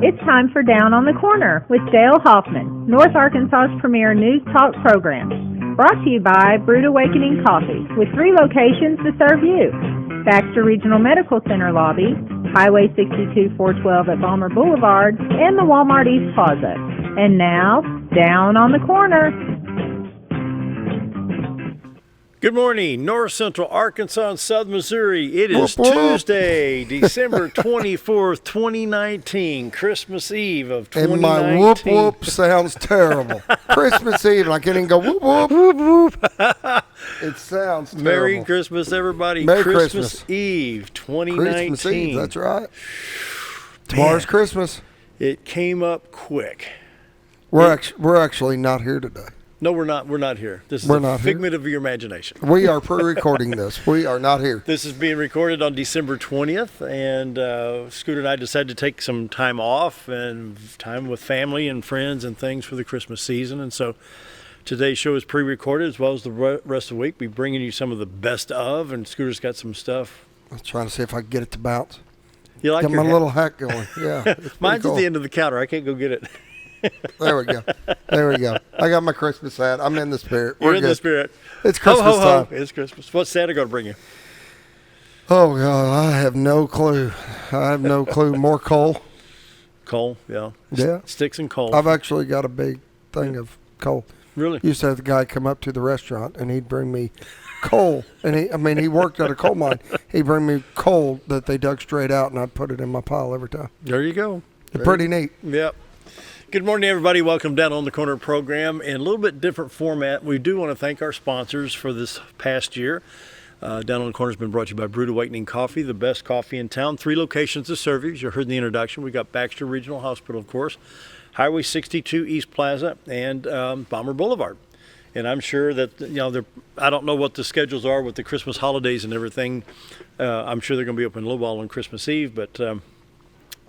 It's time for Down on the Corner with Dale Hoffman, North Arkansas's premier news talk program. Brought to you by Brood Awakening Coffee, with 3 locations to serve you. Baxter Regional Medical Center lobby, Highway 62 412 at Balmer Boulevard, and the Walmart East Plaza. And now, Down on the Corner. Good morning, North Central Arkansas and Southern Missouri. It is Tuesday, December 24th, 2019, Christmas Eve of 2019. And my whoop whoop sounds terrible. Christmas Eve, and I can't even go whoop whoop whoop whoop. It sounds terrible. Merry Christmas, everybody. Merry Christmas Eve 2019. Christmas Eve, that's right. Tomorrow's Christmas. It came up quick. We're actually not here today. No, we're not. We're not here. This is a figment of your imagination. We are pre-recording this. We are not here. This is being recorded on December 20th, and Scooter and I decided to take some time off and time with family and friends and things for the Christmas season. And so today's show is pre-recorded as well as the rest of the week. We're bringing you some of the best of, and Scooter's got some stuff. I'm trying to see if I can get it to bounce. You like get your my little hack going. Yeah, mine's cool. At the end of the counter. I can't go get it. There we go. There we go. I got my Christmas hat. I'm in the spirit. You're in the spirit. It's Christmas time. It's Christmas. What's Santa going to bring you? Oh, God, I have no clue. More coal. Coal, yeah. Yeah. Sticks and coal. I've actually got a big thing of coal. Really? Used to have the guy come up to the restaurant, and he'd bring me coal. And he worked at a coal mine. He'd bring me coal that they dug straight out, and I'd put it in my pile every time. There you go. Pretty neat. Yep. Good morning, everybody. Welcome Down on the Corner program. In a little bit different format, we do want to thank our sponsors for this past year. Down on the Corner has been brought to you by Brood Awakening Coffee, the best coffee in town. 3 locations to serve you. As you heard in the introduction, we got Baxter Regional Hospital, of course, Highway 62 East Plaza, and Balmer Boulevard. And I'm sure that, I don't know what the schedules are with the Christmas holidays and everything. I'm sure they're going to be open a little while on Christmas Eve, but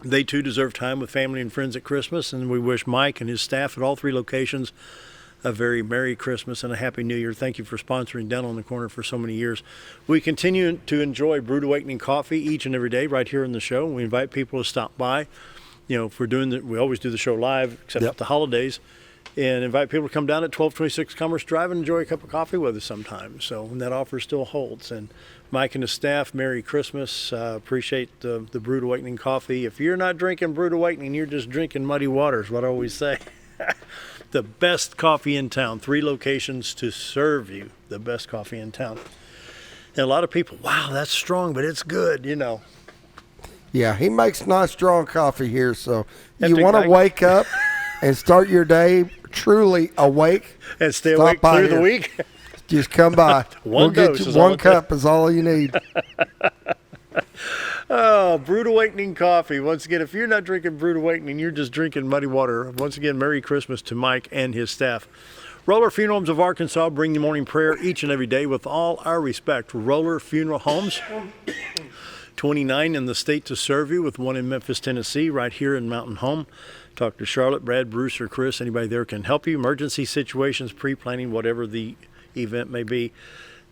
they too deserve time with family and friends at Christmas, and we wish Mike and his staff at all 3 locations a very Merry Christmas and a Happy New Year. Thank you for sponsoring Down on the Corner for so many years. We continue to enjoy Brood Awakening Coffee each and every day right here in the show. We invite people to stop by. If we're we always do the show live, except at the holidays, and invite people to come down at 1226 Commerce Drive and enjoy a cup of coffee with us sometime. And that offer still holds. And Mike and his staff, Merry Christmas. Appreciate the Brood Awakening coffee. If you're not drinking Brood Awakening, you're just drinking muddy waters, what I always say. The best coffee in town. 3 locations to serve you. The best coffee in town. And a lot of people, wow, that's strong, but it's good, Yeah, he makes nice strong coffee here. So you want to wake up and start your day truly awake. And stay awake through the week. Just come by. We'll get you 1 cup is all you need. Oh, Brood Awakening Coffee. Once again, if you're not drinking Brood Awakening, you're just drinking muddy water. Once again, Merry Christmas to Mike and his staff. Roller Funeral Homes of Arkansas bring you morning prayer each and every day with all our respect. Roller Funeral Homes, 29 in the state to serve you, with 1 in Memphis, Tennessee, right here in Mountain Home. Talk to Charlotte, Brad, Bruce, or Chris. Anybody there can help you. Emergency situations, pre-planning, whatever the event may be.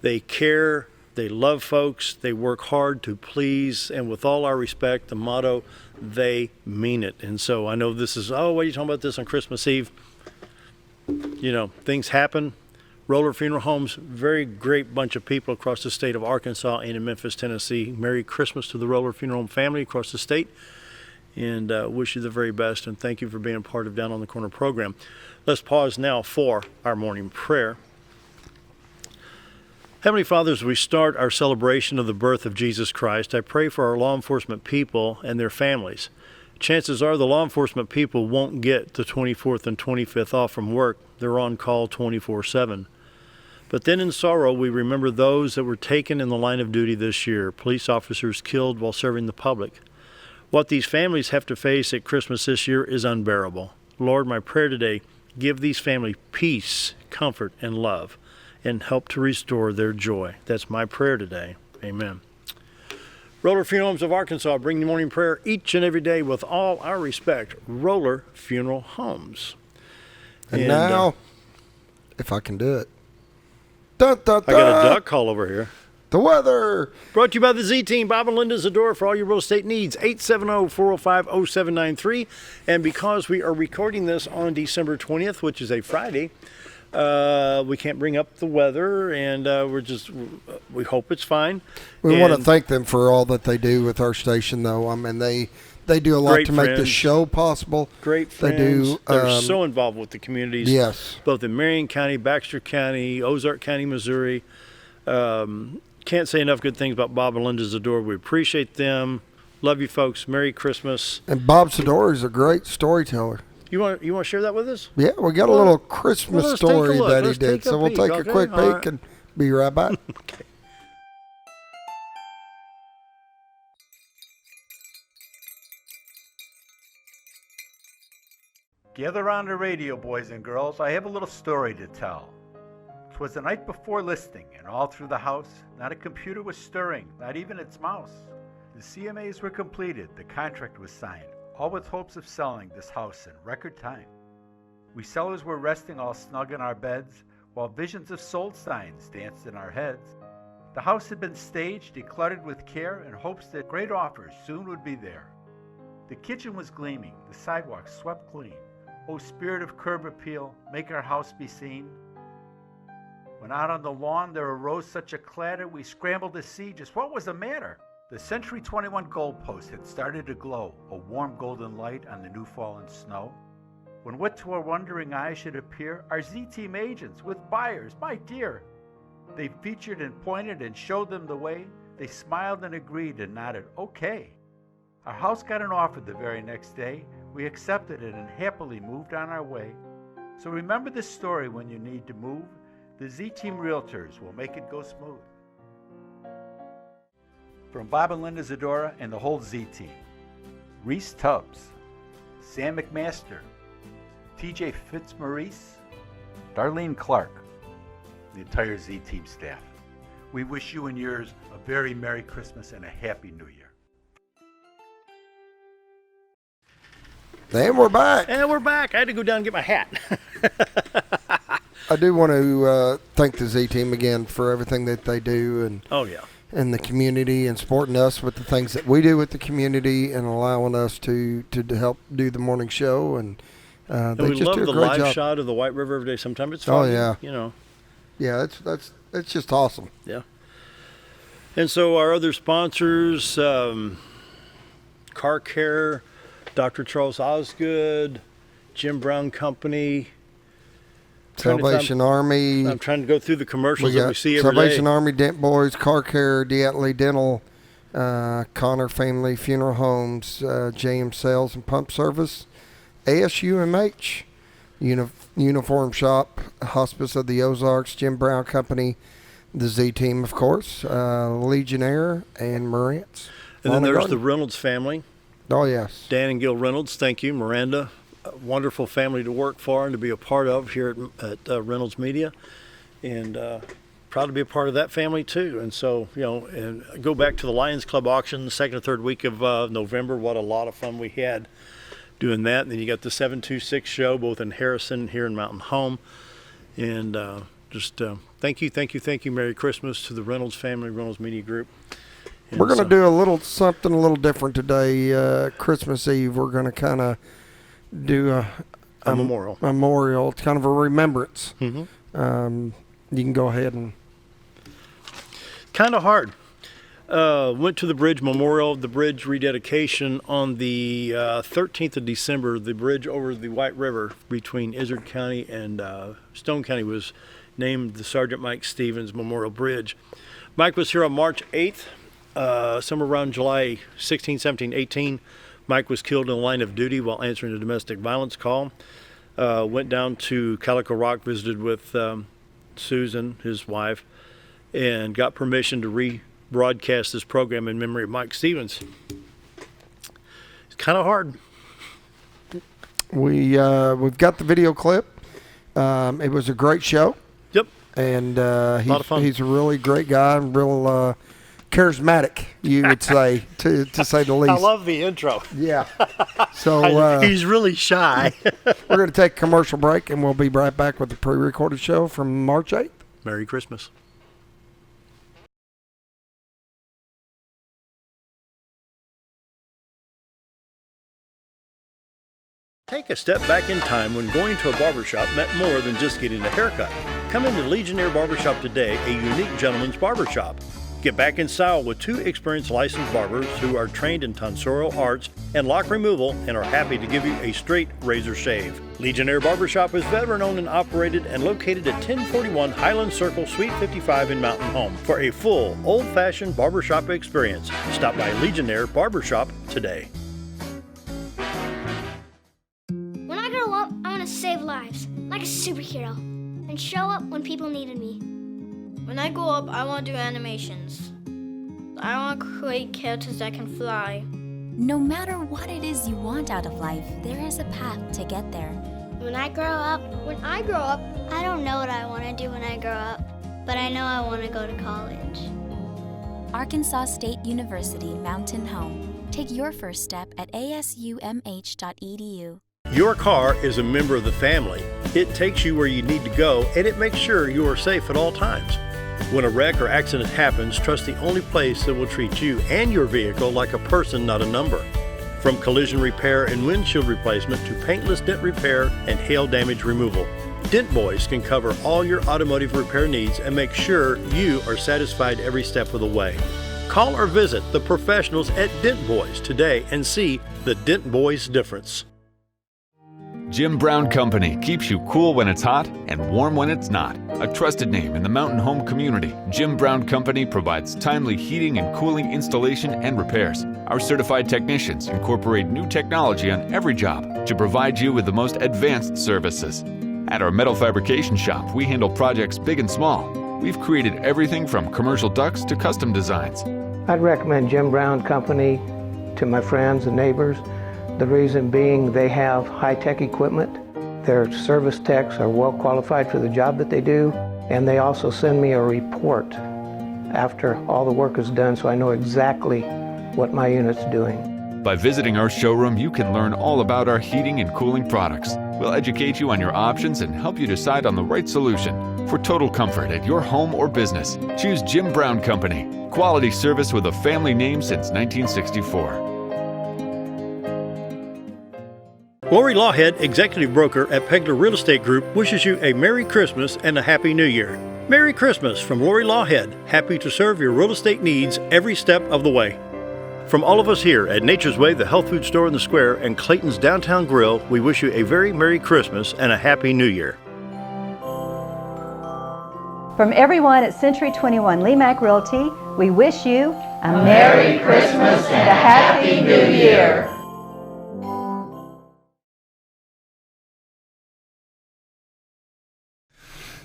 They care, they love folks, they work hard to please, and with all our respect, the motto, they mean it. And so I know this is, what are you talking about this on Christmas Eve? Things happen. Roller Funeral Homes, very great bunch of people across the state of Arkansas and in Memphis, Tennessee. Merry Christmas to the Roller Funeral Home family across the state, and wish you the very best, and thank you for being a part of Down on the Corner program. Let's pause now for our morning prayer. Heavenly Father, as we start our celebration of the birth of Jesus Christ, I pray for our law enforcement people and their families. Chances are the law enforcement people won't get the 24th and 25th off from work. They're on call 24/7. But then in sorrow, we remember those that were taken in the line of duty this year, police officers killed while serving the public. What these families have to face at Christmas this year is unbearable. Lord, my prayer today, give these families peace, comfort, and love, and help to restore their joy. That's my prayer today. Amen. Roller Funeral Homes of Arkansas bring you morning prayer each and every day with all our respect. Roller Funeral Homes. And now, if I can do it. Dun, dun, dun. I got a duck call over here. The weather. Brought to you by the Z-Team, Bob and Linda Zadora, for all your real estate needs, 870-405-0793. And because we are recording this on December 20th, which is a Friday, we can't bring up the weather, and we hope it's fine. We want to thank them for all that they do with our station, though. I mean, they do a lot to make the show possible. Great friends. They do. They're so involved with the communities. Yes. Both in Marion County, Baxter County, Ozark County, Missouri. Can't say enough good things about Bob and Linda Zadora. We appreciate them. Love you folks. Merry Christmas. And Bob Zadora is a great storyteller. You want to share that with us? Yeah, we got a little Christmas story that he did. So we'll take a quick peek and be right back. Okay. Gather around the radio, boys and girls. I have a little story to tell. 'Twas the night before listing, and all through the house, not a computer was stirring, not even its mouse. The CMAs were completed, the contract was signed, all with hopes of selling this house in record time. We sellers were resting all snug in our beds, while visions of sold signs danced in our heads. The house had been staged, decluttered with care, in hopes that great offers soon would be there. The kitchen was gleaming, the sidewalk swept clean. O spirit of curb appeal, make our house be seen. When out on the lawn there arose such a clatter, we scrambled to see just what was the matter. The Century 21 goalpost had started to glow, a warm golden light on the new fallen snow. When what to our wondering eyes should appear, our Z-Team agents with buyers, my dear. They featured and pointed and showed them the way. They smiled and agreed and nodded, okay. Our house got an offer the very next day. We accepted it and happily moved on our way. So remember this story when you need to move. The Z-Team Realtors will make it go smooth. From Bob and Linda Zadora and the whole Z-Team, Reese Tubbs, Sam McMaster, TJ Fitzmaurice, Darlene Clark, the entire Z-Team staff. We wish you and yours a very Merry Christmas and a Happy New Year. And we're back. And we're back. I had to go down and get my hat. I do want to thank the Z-Team again for everything that they do and in the community and supporting us with the things that we do with the community and allowing us to help do the morning show. And they we just love do a the great live job. shot of the White River every day. Sometimes it's foggy, Yeah, it's just awesome. Yeah. And so our other sponsors, Car Care, Dr. Charles Osgood, Jim Brown Company, Salvation Army. I'm trying to go through the commercials that we see every day. Salvation Army, Dent Boys, Car Care, Diatley Dental, Connor Family Funeral Homes, JM Sales and Pump Service, ASUMH, Uniform Shop, Hospice of the Ozarks, Jim Brown Company, the Z-Team, of course, Legionnaire, and Marantz. And then there's the Reynolds family. Oh, yes. Dan and Gil Reynolds, thank you. Miranda, a wonderful family to work for and to be a part of here at Reynolds Media. And proud to be a part of that family, too. And so, and go back to the Lions Club auction the second or third week of November. What a lot of fun we had doing that. And then you got the 726 show, both in Harrison and here in Mountain Home. And thank you. Merry Christmas to the Reynolds family, Reynolds Media Group. And we're going to do something a little different today. Christmas Eve, we're going to kind of do a memorial. It's kind of a remembrance. Mm-hmm. You can go ahead and. Kind of hard. Went to the bridge memorial, the bridge rededication on the 13th of December. The bridge over the White River between Izard County and Stone County was named the Sergeant Mike Stevens Memorial Bridge. Mike was here on March 8th. Somewhere around July 16, 17, 18, Mike was killed in the line of duty while answering a domestic violence call. Went down to Calico Rock, visited with Susan, his wife, and got permission to rebroadcast this program in memory of Mike Stevens. It's kind of hard. We've got the video clip. It was a great show. Yep. And a lot of fun. He's a really great guy, real charismatic, you would say, to say the least. I love the intro. Yeah. So he's really shy. We're going to take a commercial break, and we'll be right back with the pre-recorded show from March 8th. Merry Christmas. Take a step back in time when going to a barbershop meant more than just getting a haircut. Come into Legionnaire Barbershop today, a unique gentleman's barbershop. Get back in style with 2 experienced licensed barbers who are trained in tonsorial arts and lock removal and are happy to give you a straight razor shave. Legionnaire Barbershop is veteran-owned and operated and located at 1041 Highland Circle, Suite 55 in Mountain Home. For a full, old-fashioned barbershop experience, stop by Legionnaire Barbershop today. When I grow up, I want to save lives, like a superhero, and show up when people needed me. When I grow up, I want to do animations. I want to create characters that can fly. No matter what it is you want out of life, there is a path to get there. When I grow up, I don't know what I want to do when I grow up, but I know I want to go to college. Arkansas State University Mountain Home. Take your first step at asumh.edu. Your car is a member of the family. It takes you where you need to go, and it makes sure you are safe at all times. When a wreck or accident happens, trust the only place that will treat you and your vehicle like a person, not a number. From collision repair and windshield replacement to paintless dent repair and hail damage removal, Dent Boys can cover all your automotive repair needs and make sure you are satisfied every step of the way. Call or visit the professionals at Dent Boys today and see the Dent Boys difference. Jim Brown Company keeps you cool when it's hot and warm when it's not. A trusted name in the mountain home community, Jim Brown Company provides timely heating and cooling installation and repairs. Our certified technicians incorporate new technology on every job to provide you with the most advanced services. At our metal fabrication shop, we handle projects big and small. We've created everything from commercial ducts to custom designs. I'd recommend Jim Brown Company to my friends and neighbors. The reason being they have high-tech equipment, their service techs are well qualified for the job that they do, and they also send me a report after all the work is done so I know exactly what my unit's doing. By visiting our showroom, you can learn all about our heating and cooling products. We'll educate you on your options and help you decide on the right solution. For total comfort at your home or business, choose Jim Brown Company. Quality service with a family name since 1964. Lori Lawhead, executive broker at Pegler Real Estate Group, wishes you a Merry Christmas and a Happy New Year. Merry Christmas from Lori Lawhead. Happy to serve your real estate needs every step of the way. From all of us here at Nature's Way, the health food store in the square, and Clayton's Downtown Grill, we wish you a very Merry Christmas and a Happy New Year. From everyone at Century 21 Lemac Realty, we wish you a Merry Christmas and a Happy New Year.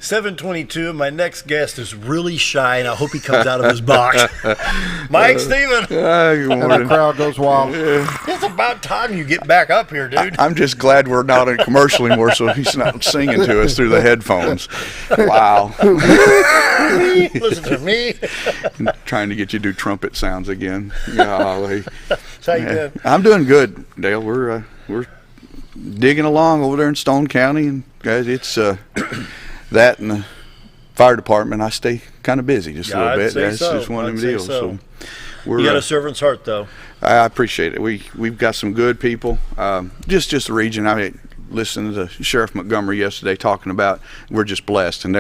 $7:22. My next guest is really shy, and I hope he comes out of his box. Mike Stephen. Good morning. And the crowd goes wild. It's about time you get back up here, dude. I'm just glad we're not in a commercial anymore, so he's not singing to us through the headphones. Wow. Listen to me. Trying to get you to do trumpet sounds again. Golly. How you doing? I'm doing good, Dale. We're digging along over there in Stone County, and guys, it's that and the fire department. I stay kind of busy just a little bit. That's just one of them deals. So you got a servant's heart, though. I appreciate it. We've got some good people. Just the region. I mean, listening to Sheriff Montgomery yesterday talking about we're just blessed, and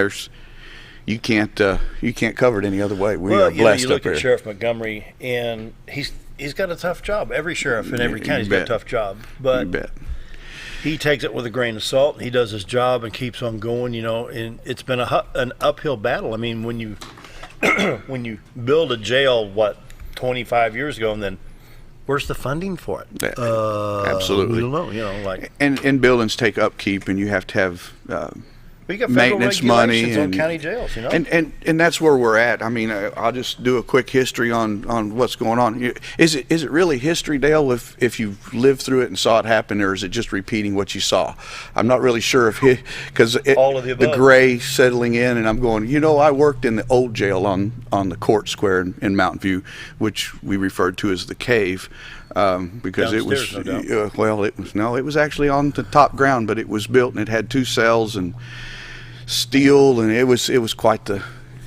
you can't cover it any other way. We are blessed you look up here. at Sheriff Montgomery, and he's got a tough job. Every sheriff in every county's got a tough job, but you bet. He takes it with a grain of salt, and he does his job and keeps on going, and it's been an uphill battle. I mean, when you build a jail, 25 years ago, and then where's the funding for it? Absolutely. We don't know, And buildings take upkeep, and you have to have But you got maintenance money on county jails, and that's where we're at. I mean, I'll just do a quick history on what's going on. Is it really history, Dale, if you've lived through it and saw it happen, or is it just repeating what you saw? I'm not really sure because the gray settling in, and I'm going, I worked in the old jail on the court square in Mountain View, which we referred to as the cave. Because downstairs, it was it was actually on the top ground, but it was built and it had 2 cells and steel, and it was quite the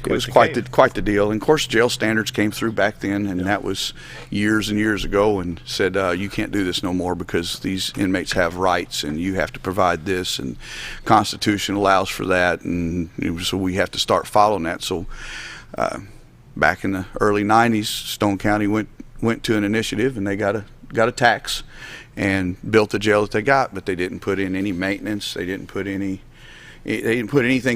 it was quite the deal. And of course, jail standards came through back then, and that was years and years ago, and said you can't do this no more because these inmates have rights, and you have to provide this, and Constitution allows for that, and so we have to start following that. So back in the early '90s, Stone County went to an initiative, and they got a tax and built the jail that they got, but they didn't put in any maintenance. They didn't put anything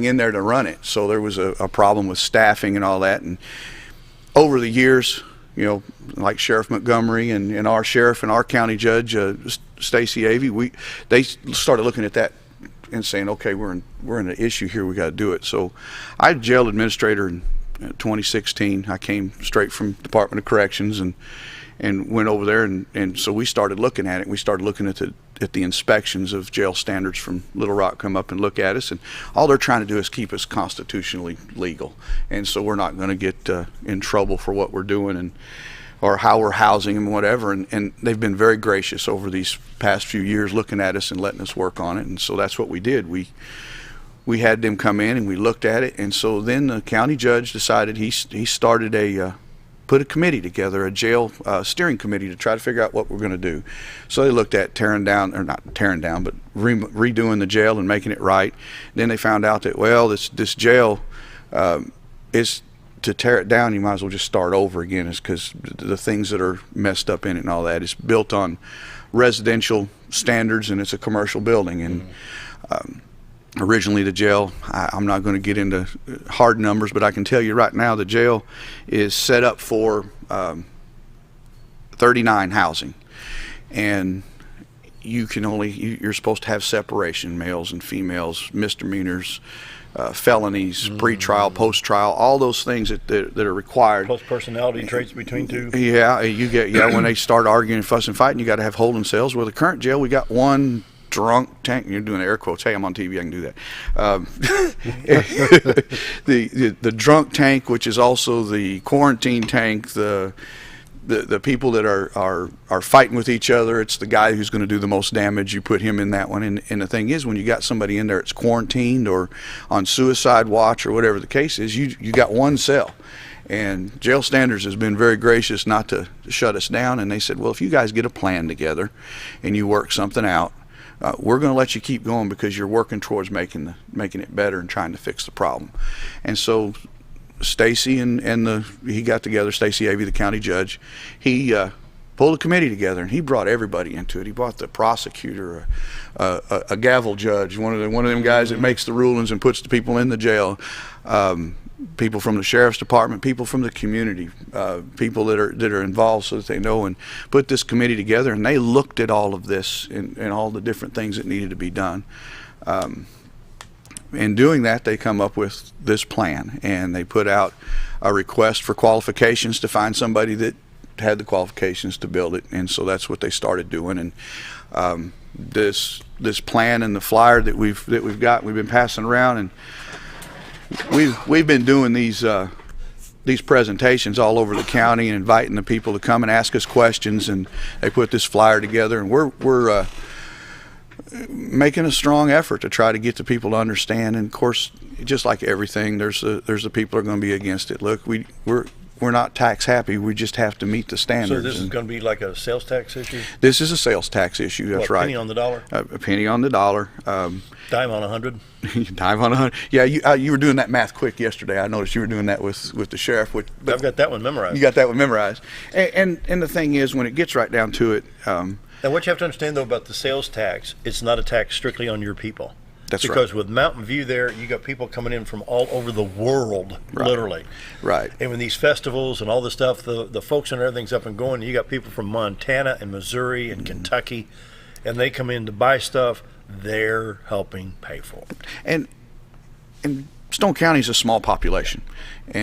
in there to run it. So there was a problem with staffing and all that. And over the years, like Sheriff Montgomery and our sheriff and our county judge, Stacey Avey, they started looking at that and saying, okay, we're in an issue here. We got to do it. So I was jail administrator in 2016. I came straight from Department of Corrections and went over there, and so we started looking at it. We started looking at the inspections of jail standards from Little Rock come up and look at us, and all they're trying to do is keep us constitutionally legal, and so we're not going to get in trouble for what we're doing or how we're housing them, whatever. And they've been very gracious over these past few years looking at us and letting us work on it, and so that's what we did. We had them come in and we looked at it, and so then the county judge decided he started put a committee together, a jail steering committee, to try to figure out what we're going to do. So they looked at not tearing down, but redoing the jail and making it right. Then they found out that, well, this jail is, to tear it down, you might as well just start over again, is because the things that are messed up in it and all that is built on residential standards, and it's a commercial building. And originally the jail, I'm not going to get into hard numbers, but I can tell you right now the jail is set up for 39 housing, and you're supposed to have separation, males and females, misdemeanors, felonies, pre-trial, post-trial, all those things that are required. Plus personality traits between two. Yeah, you get when they start arguing, fussing, fighting, you got to have holding cells. Well, the current jail, we got one drunk tank. You're doing air quotes. Hey, I'm on TV. I can do that. The drunk tank, which is also the quarantine tank. The people that are fighting with each other. It's the guy who's going to do the most damage. You put him in that one. And the thing is, when you got somebody in there that's quarantined or on suicide watch or whatever the case is, you got one cell. And Jail Standards has been very gracious not to shut us down. And they said, well, if you guys get a plan together and you work something out, we're going to let you keep going because you're working towards making it better and trying to fix the problem. And so Stacey he got together, Stacey Avey, the county judge, he pulled a committee together, and he brought everybody into it. He brought the prosecutor, a gavel judge, one of them guys that makes the rulings and puts the people in the jail, people from the sheriff's department, people from the community, people that are involved so that they know, and put this committee together, and they looked at all of this and all the different things that needed to be done. In doing that, they come up with this plan, and they put out a request for qualifications to find somebody that had the qualifications to build it, and so that's what they started doing. And this plan and the flyer that we've been passing around, and we've been doing these presentations all over the county and inviting the people to come and ask us questions, and they put this flyer together, and we're making a strong effort to try to get the people to understand. And of course, just like everything, there's the people who are going to be against it. Look, we're not tax happy. We just have to meet the standards. So this is going to be like a sales tax issue? This is a sales tax issue. That's right. Penny on the dollar? A penny on the dollar. Dime on 100? Dime on 100. Yeah, you were doing that math quick yesterday. I noticed you were doing that with the sheriff. But I've got that one memorized. You got that one memorized. And the thing is, when it gets right down to it. And what you have to understand, though, about the sales tax, it's not a tax strictly on your people. That's right. Because with Mountain View there, you got people coming in from all over the world, literally. Right. And when these festivals and all this stuff, the folks and everything's up and going, you got people from Montana and Missouri and Kentucky, and they come in to buy stuff, they're helping pay for it. And Stone County is a small population,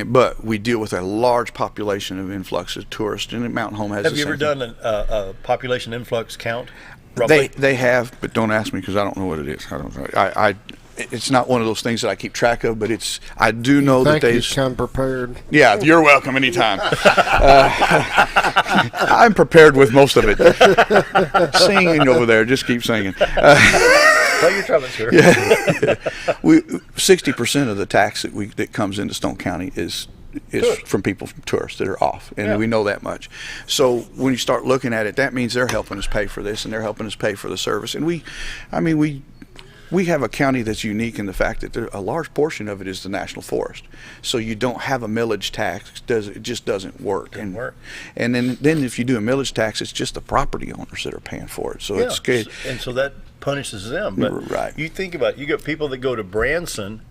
but we deal with a large population of influx of tourists, and Mountain Home has. Have you ever done a population influx count? Roughly? They have, but don't ask me because I don't know what it is. I don't know. It's not one of those things that I keep track of, but I do know that they come prepared. Yeah, you're welcome anytime. I'm prepared with most of it. Singing over there, just keep singing. Play your trumpet, sir. Yeah. 60% of the tax that comes into Stone County is from people, from tourists that are off, and we know that much. So when you start looking at it, that means they're helping us pay for this, and they're helping us pay for the service. And we have a county that's unique in the fact that a large portion of it is the national forest. So you don't have a millage tax. It just doesn't work. And then if you do a millage tax, it's just the property owners that are paying for it. So it's good. And so that punishes them. But you think about it, you got people that go to Branson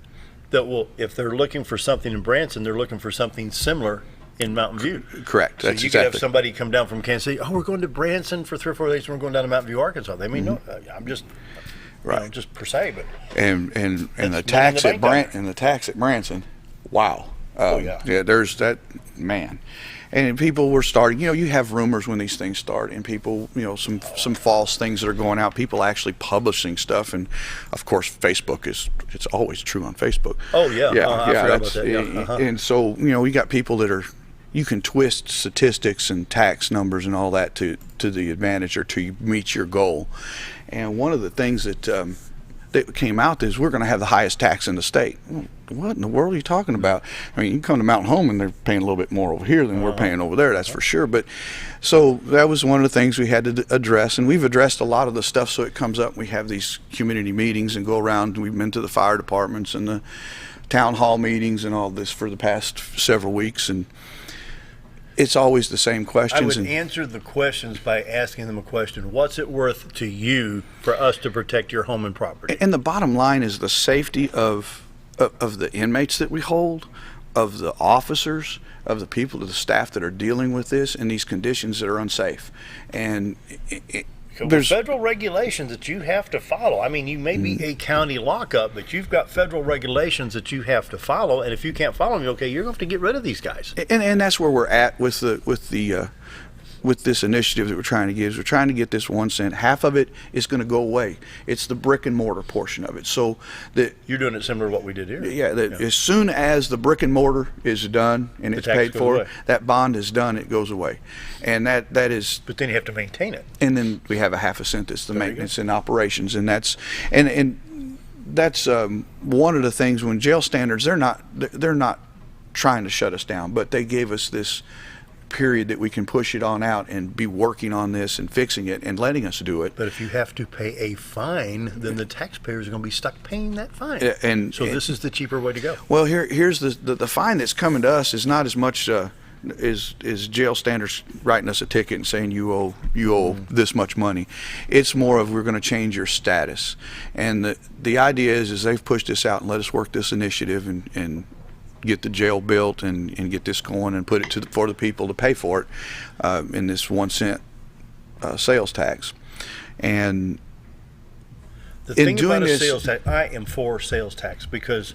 that will, if they're looking for something in Branson, they're looking for something similar in Mountain View. Correct. So you could have somebody come down from Kansas City, we're going to Branson for 3 or 4 days, and we're going down to Mountain View, Arkansas. They mean, no, I'm just, just per se, but. And the tax at Branson, wow. There's that, man. And people were starting, you have rumors when these things start, and people, some false things that are going out, people actually publishing stuff. And of course, Facebook it's always true on Facebook. Oh, yeah. I forgot about that. And so, we got people that you can twist statistics and tax numbers and all that to the advantage or to meet your goal. And one of the things that came out is we're going to have the highest tax in the state. What in the world are you talking about? I mean, you can come to Mountain Home and they're paying a little bit more over here than we're paying over there, that's for sure. But so that was one of the things we had to address, and we've addressed a lot of the stuff so it comes up. We have these community meetings and go around. We've been to the fire departments and the town hall meetings and all this for the past several weeks, and it's always the same questions. I would answer the questions by asking them a question. What's it worth to you for us to protect your home and property? And the bottom line is the safety of the inmates that we hold, of the officers, of the people, of the staff that are dealing with this in these conditions that are unsafe. And there's federal regulations that you have to follow. I mean, you may be a county lockup, but you've got federal regulations that you have to follow. And if you can't follow them, you're going to have to get rid of these guys. And that's where we're at with this initiative that we're trying to give. We're trying to get this 1 cent. Half of it is going to go away. It's the brick and mortar portion of it. So you're doing it similar to what we did here. Yeah. As soon as the brick and mortar is done and it's paid for, that bond is done. It goes away, and that is. But then you have to maintain it. And then we have a half a cent that's the maintenance and operations, and that's one of the things when jail standards they're not trying to shut us down, but they gave us this period that we can push it on out and be working on this and fixing it and letting us do it. But if you have to pay a fine, then the taxpayers are going to be stuck paying that fine. So this is the cheaper way to go. Well, here's the fine that's coming to us is not as much is jail standards writing us a ticket and saying you owe this much money. It's more of we're going to change your status. And the idea is they've pushed this out and let us work this initiative and get the jail built and get this going and put it for the people to pay for it in this 1 cent sales tax. And the thing about a sales tax, I am for sales tax because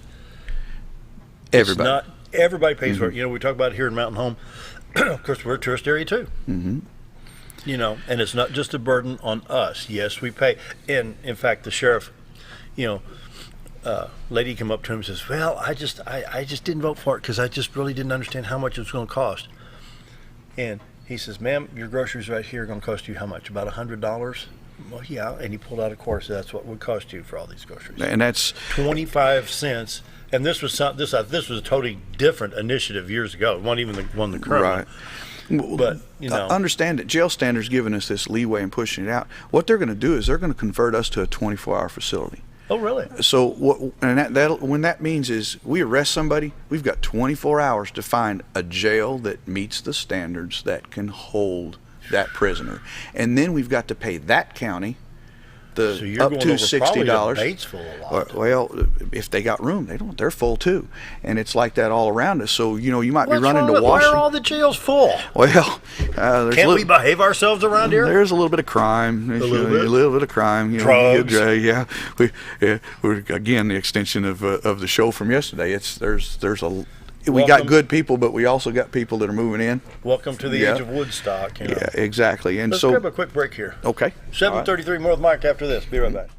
everybody pays for it. We talk about it here in Mountain Home. Of course, we're a tourist area too. And it's not just a burden on us. Yes, we pay. And in fact, the sheriff, lady come up to him and says, well, I just didn't vote for it because I just really didn't understand how much it was going to cost. And he says, ma'am, your groceries right here are going to cost you how much? About $100? Well, yeah. And he pulled out a course. That's what would cost you for all these groceries. And that's 25 cents. And this was this was a totally different initiative years ago. It wasn't even the one the current one. But understand that jail standards giving us this leeway and pushing it out. What they're going to do is they're going to convert us to a 24-hour facility. Oh, really? So when that means is we arrest somebody, we've got 24 hours to find a jail that meets the standards that can hold that prisoner, and then we've got to pay that county up to $60. Batesville a lot. Well, if they got room, they're full too, and it's like that all around us. So you might be running to Washington. Why are all the jails full? Well, can't we behave ourselves around here? There's a little bit of crime. A little bit of crime. Drugs. We're again the extension of the show from yesterday. We got good people, but we also got people that are moving in. Welcome to the age of Woodstock. Yeah, exactly. And let's grab a quick break here. Okay. 7:33 more with Mike after this. Be right back.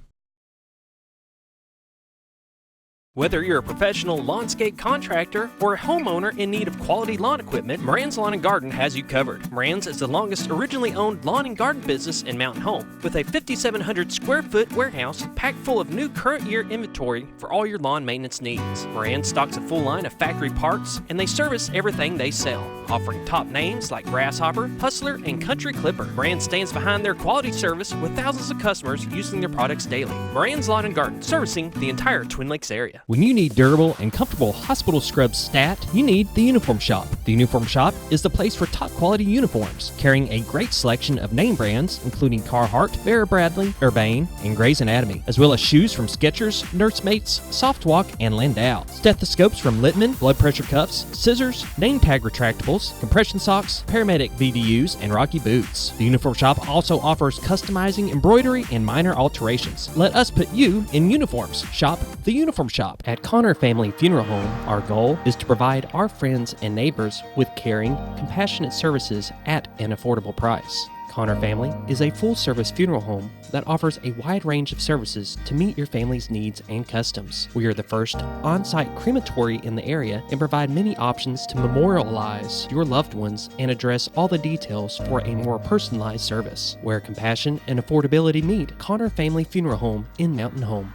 Whether you're a professional lawnscape contractor or a homeowner in need of quality lawn equipment, Moran's Lawn and Garden has you covered. Moran's is the longest originally owned lawn and garden business in Mountain Home, with a 5,700 square foot warehouse packed full of new current year inventory for all your lawn maintenance needs. Moran stocks a full line of factory parts, and they service everything they sell, offering top names like Grasshopper, Hustler, and Country Clipper. Moran stands behind their quality service with thousands of customers using their products daily. Moran's Lawn and Garden, servicing the entire Twin Lakes area. When you need durable and comfortable hospital scrubs stat, you need the Uniform Shop. The Uniform Shop is the place for top quality uniforms, carrying a great selection of name brands, including Carhartt, Vera Bradley, Urbane, and Grey's Anatomy, as well as shoes from Skechers, Nursemates, Softwalk, and Landau, stethoscopes from Littman, blood pressure cuffs, scissors, name tag retractables, compression socks, paramedic VDUs, and Rocky boots. The Uniform Shop also offers customizing, embroidery, and minor alterations. Let us put you in uniforms. Shop the Uniform Shop. At Connor Family Funeral Home, our goal is to provide our friends and neighbors with caring, compassionate services at an affordable price. Connor Family is a full-service funeral home that offers a wide range of services to meet your family's needs and customs. We are the first on-site crematory in the area and provide many options to memorialize your loved ones and address all the details for a more personalized service. Where compassion and affordability meet, Connor Family Funeral Home in Mountain Home.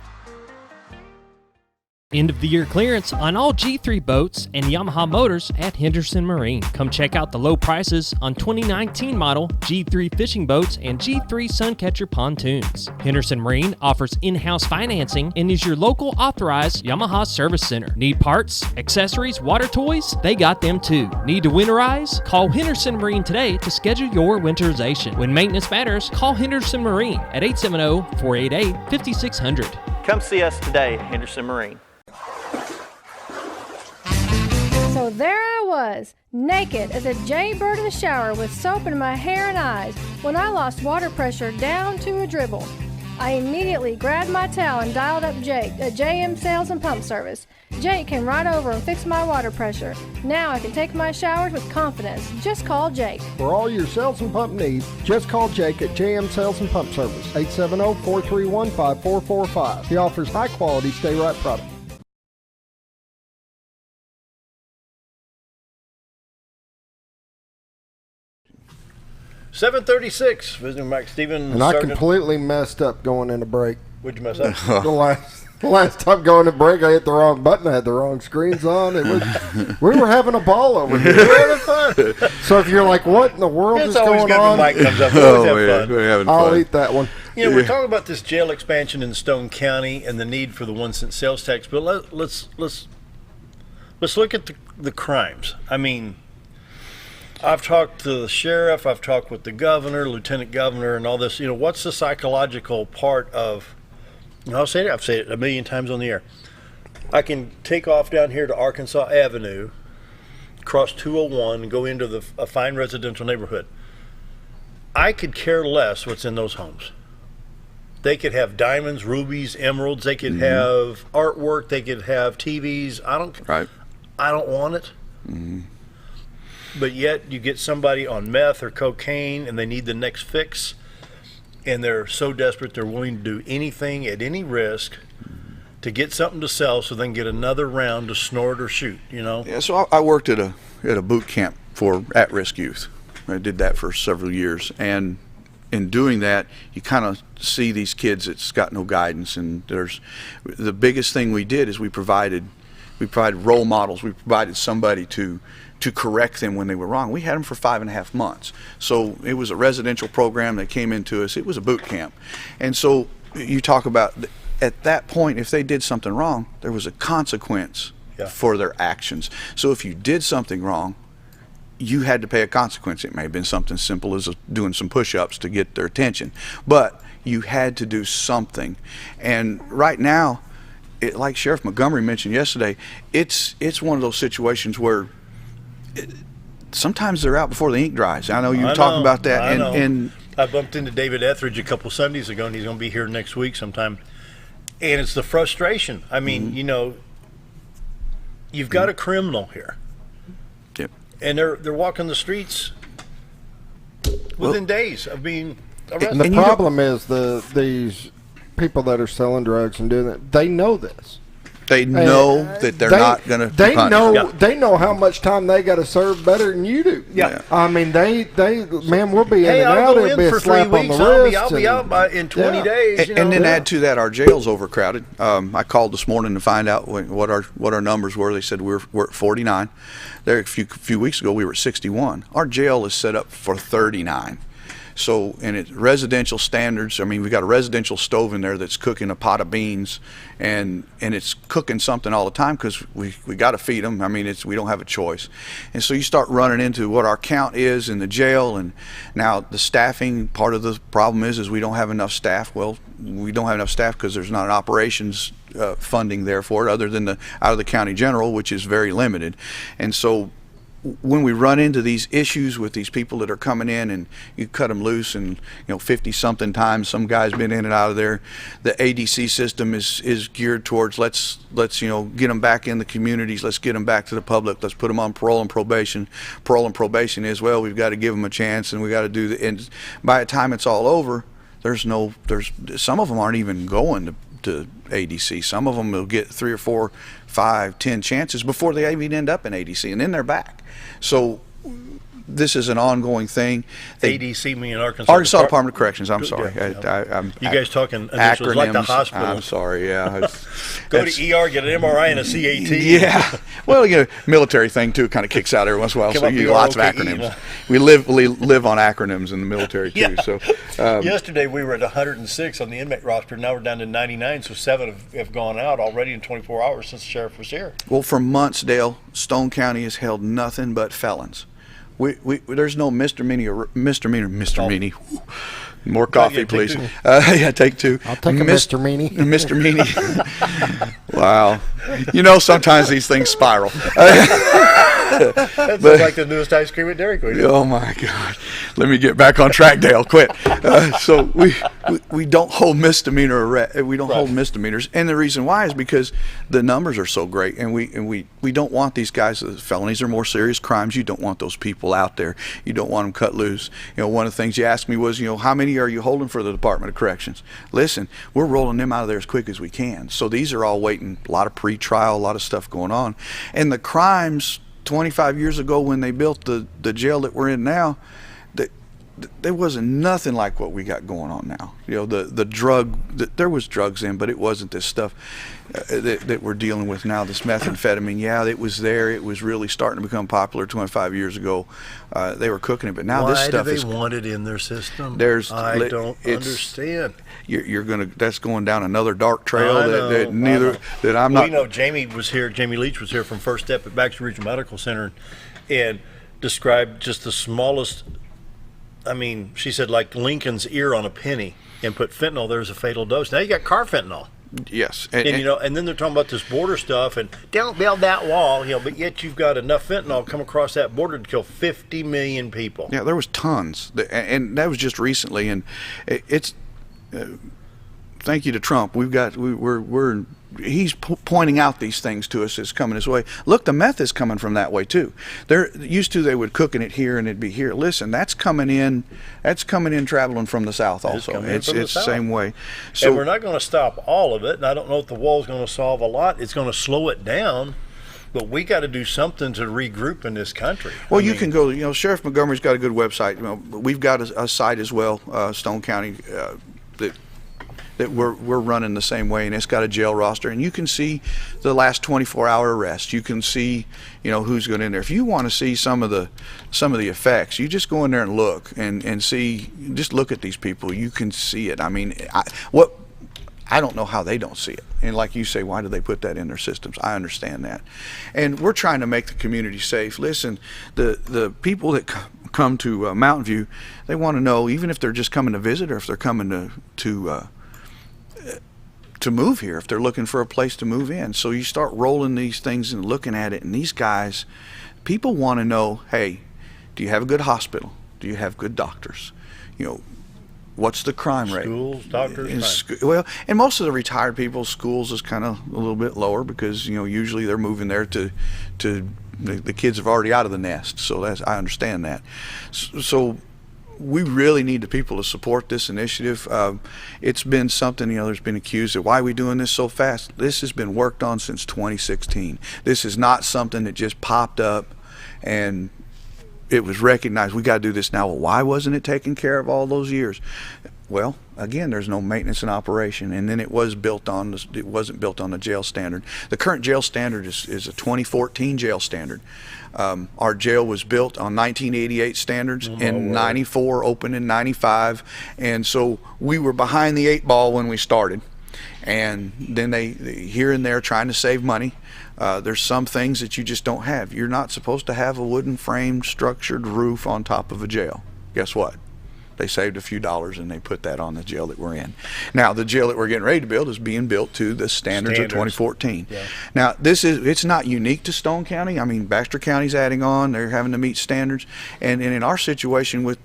End of the year clearance on all G3 boats and Yamaha motors at Henderson Marine. Come check out the low prices on 2019 model G3 fishing boats and G3 Suncatcher pontoons. Henderson Marine offers in-house financing and is your local authorized Yamaha service center. Need parts, accessories, water toys? They got them too. Need to winterize? Call Henderson Marine today to schedule your winterization. When maintenance matters, call Henderson Marine at 870-488-5600. Come see us today at Henderson Marine. So there I was, naked as a jaybird in the shower with soap in my hair and eyes when I lost water pressure down to a dribble. I immediately grabbed my towel and dialed up Jake at JM Sales and Pump Service. Jake came right over and fixed my water pressure. Now I can take my showers with confidence. Just call Jake. For all your sales and pump needs, just call Jake at JM Sales and Pump Service, 870-431-5445. He offers high-quality stay-right products. $7:36. Visiting Mike Stevens. And I completely messed up going into break. What'd you mess up? The last time going to break, I hit the wrong button. I had the wrong screens on. It was we were having a ball over here. We were having fun. So if you're like, what in the world is going on? Mike comes up. We're having fun. I'll eat that one. You know, we're talking about this jail expansion in Stone County and the need for the 1-cent sales tax. But let's look at the crimes. I mean, I've talked to the sheriff, I've talked with the governor, lieutenant governor, and all this. You know, what's the psychological part of, I've said it a million times on the air. I can take off down here to Arkansas Avenue, cross 201, and go into a fine residential neighborhood. I could care less what's in those homes. They could have diamonds, rubies, emeralds. They could have artwork. They could have TVs. I don't want it. Mm-hmm. But yet you get somebody on meth or cocaine and they need the next fix, and they're so desperate they're willing to do anything at any risk to get something to sell so they can get another round to snort or shoot, you know? Yeah, so I worked at a boot camp for at-risk youth. I did that for several years, and in doing that, you kind of see these kids that's got no guidance, and the biggest thing we did is we provided role models. We provided somebody to correct them when they were wrong. We had them for 5.5 months. So it was a residential program that came into us. It was a boot camp. And so you talk about, at that point, if they did something wrong, there was a consequence for their actions. So if you did something wrong, you had to pay a consequence. It may have been something simple as doing some push-ups to get their attention. But you had to do something. And right now, like Sheriff Montgomery mentioned yesterday, it's one of those situations where sometimes they're out before the ink dries. I know you were talking about that. And I bumped into David Etheridge a couple Sundays ago, and he's going to be here next week sometime. And it's the frustration. I mean, you know, you've got a criminal here. Yep. And they're walking the streets within days of being arrested. And the problem is these people that are selling drugs and doing that, they know this. They know that they're not going to. They know how much time they got to serve better than you do. Yeah. I mean, they man, we'll be in and I'll out. go It'll be in a for slap 3 on weeks. the wrist. I'll be out in 20 days. And then add to that, our jail's overcrowded. I called this morning to find out what our numbers were. They said we're at 49. There a few weeks ago we were at 61. Our jail is set up for 39. So, and it's residential standards. I mean, we got a residential stove in there that's cooking a pot of beans, and it's cooking something all the time because we got to feed them. I mean, we don't have a choice. And so you start running into what our count is in the jail, and now the staffing. Part of the problem is we don't have enough staff. Well, we don't have enough staff because there's not an operations funding there for it, other than out of the county general, which is very limited. And so when we run into these issues with these people that are coming in and you cut them loose, and 50 something times some guy's been in and out of there, the ADC system is geared towards let's get them back in the communities, let's get them back to the public, let's put them on parole and probation. Parole and probation is, well, we've got to give them a chance, and we got to do and by the time it's all over, there's some of them aren't even going to ADC. Some of them will get 3 or 4, 5, 10 chances before they even end up in ADC, and then they're back. So this is an ongoing thing. ADC meaning Arkansas Department of Corrections. I'm sorry. Yeah. You guys talking initials like the hospital? I'm sorry. Yeah. Go to ER, get an MRI and a CAT. Yeah. Well, military thing too kind of kicks out every once in a while. So you lots of acronyms. We live on acronyms in the military too. Yeah. So yesterday we were at 106 on the inmate roster. Now we're down to 99. So 7 have gone out already in 24 hours since the sheriff was here. Well, for months, Dale, Stone County has held nothing but felons. There's no misdemeanor. More coffee, please. Take 2. I'll take a Mr. Meanie. Mr. Meanie. Wow. Sometimes these things spiral. That's like the newest ice cream at Dairy Queen. Oh my God! Let me get back on track, Dale. Quit. So we don't hold misdemeanor. We don't hold misdemeanors, and the reason why is because the numbers are so great, and we don't want these guys. Felonies are more serious crimes. You don't want those people out there. You don't want them cut loose. One of the things you asked me was, how many are you holding for the Department of Corrections? Listen, we're rolling them out of there as quick as we can. So these are all waiting. A lot of pre-trial, a lot of stuff going on, and the crimes 25 years ago when they built the jail that we're in now, there wasn't nothing like what we got going on now. The drug, there was drugs in, but it wasn't this stuff that we're dealing with now, this methamphetamine. Yeah, it was there. It was really starting to become popular 25 years ago. They were cooking it, but now this stuff is... Why do they want it in their system? I don't understand. That's going down another dark trail that I'm not... Jamie Leach was here from First Step at Baxter Regional Medical Center and described just the smallest... she said like Lincoln's ear on a penny, and put fentanyl there as a fatal dose. Now you got carfentanil. Yes, and then they're talking about this border stuff, and don't build that wall, but yet you've got enough fentanyl come across that border to kill 50 million people. Yeah, there was tons, and that was just recently, and it's thank you to Trump. He's pointing out these things to us as coming his way. Look, the meth is coming from that way too. They would cook in it here and it'd be here. Listen, that's coming in traveling from the also. It's the same way. So, and we're not going to stop all of it, and I don't know if the wall's going to solve a lot. It's going to slow it down. But we got to do something to regroup in this country. Well, you can go, Sheriff Montgomery's got a good website. We've got a site as well, Stone County, that we're running the same way, and it's got a jail roster, and you can see the last 24-hour arrests. You can see, who's going in there. If you want to see some of the effects, you just go in there and look and see. Just look at these people. You can see it. I don't know how they don't see it. And like you say, why do they put that in their systems? I understand that. And we're trying to make the community safe. Listen, the people that come to Mountain View, they want to know, even if they're just coming to visit or if they're coming to move here, if they're looking for a place to move in. So you start rolling these things and looking at it, and these guys, people want to know, hey, do you have a good hospital? Do you have good doctors? What's the crime rate? Schools, doctors, well, and most of the retired people's schools is kind of a little bit lower because usually they're moving there to the kids are already out of the nest. So I understand that. So we really need the people to support this initiative. It's been something, there's been accused of why are we doing this so fast. This has been worked on since 2016. This is not something that just popped up and it was recognized, we got to do this now. Well, why wasn't it taken care of all those years? Well, again, there's no maintenance and operation, and then it wasn't built on the jail standard. The current jail standard is a 2014 jail standard. Our jail was built on 1988 standards in 94, opened in 95, and so we were behind the 8 ball when we started. And then they here and there trying to save money. There's some things that you just don't have. You're not supposed to have a wooden framed structured roof on top of a jail. Guess what? They saved a few dollars and they put that on the jail that we're in. Now the jail that we're getting ready to build is being built to the standards of 2014. Yeah. Now it's not unique to Stone County. I mean, Baxter County's adding on, they're having to meet standards. And in our situation with